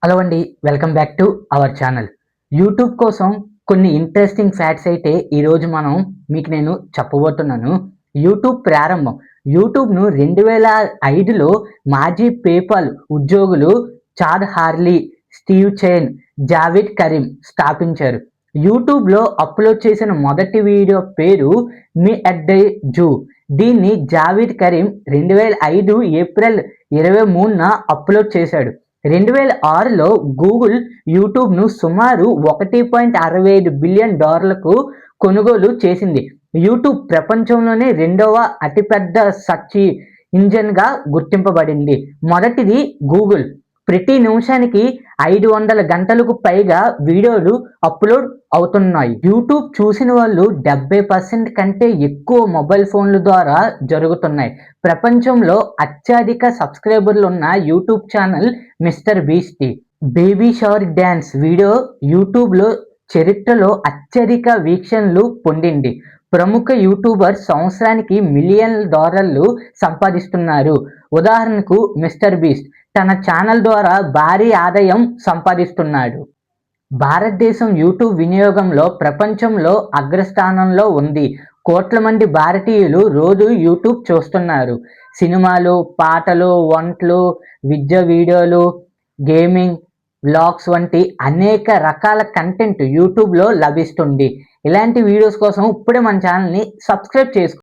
Hello అండి, welcome back to our channel. YouTube కోసం కొన్ని ఇంట్రెస్టింగ్ ఫ్యాక్ట్స్ అయితే ఈరోజు మీకు నేను చెప్పబోతున్నాను. యూట్యూబ్ ప్రారంభం. యూట్యూబ్ను 2005లో మాజీ పేపాల్ ఉద్యోగులు చాద్ హార్లీ, స్టీవ్ చెన్, జావేద్ కరీం స్థాపించారు. యూట్యూబ్లో అప్లోడ్ చేసిన మొదటి వీడియో పేరు మీ అట్ ద జూ. దీన్ని జావేద్ కరీం 2005 ఏప్రిల్ 23న అప్లోడ్ చేశాడు. 2006లో గూగుల్ యూట్యూబ్ను సుమారు $1.65 బిలియన్ కొనుగోలు చేసింది. యూట్యూబ్ ప్రపంచంలోనే రెండవ అతిపెద్ద సెర్చ్ ఇంజిన్గా గుర్తింపబడింది. మొదటిది గూగుల్. ప్రతి నిమిషానికి 500 గంటలకు పైగా వీడియోలు అప్లోడ్ అవుతున్నాయి. యూట్యూబ్ చూసిన వాళ్ళు 70% కంటే ఎక్కువ మొబైల్ ఫోన్ల ద్వారా జరుగుతున్నాయి. ప్రపంచంలో అత్యధిక సబ్స్క్రైబర్లు ఉన్న YouTube channel mister beast. Baby shark dance video యూట్యూబ్లో చరిత్రలో అత్యధిక వీక్షణలు పొందింది. ప్రముఖ యూట్యూబర్ సంవత్సరానికి $1,000,000 సంపాదిస్తున్నారు. ఉదాహరణకు మిస్టర్ బీస్ట్ తన ఛానల్ ద్వారా భారీ ఆదాయం సంపాదిస్తున్నాడు. భారతదేశం యూట్యూబ్ వినియోగంలో ప్రపంచంలో అగ్రస్థానంలో ఉంది. కోట్ల మంది భారతీయులు రోజు యూట్యూబ్ చూస్తున్నారు. సినిమాలు, పాటలు, వంటలు, విద్య వీడియోలు, గేమింగ్, వ్లాగ్స్ వంటి అనేక రకాల కంటెంట్ యూట్యూబ్లో లభిస్తుంది. ఇలాంటి వీడియోస్ కోసం ఇప్పుడే మన ఛానల్ని సబ్స్క్రైబ్ చేసుకోండి.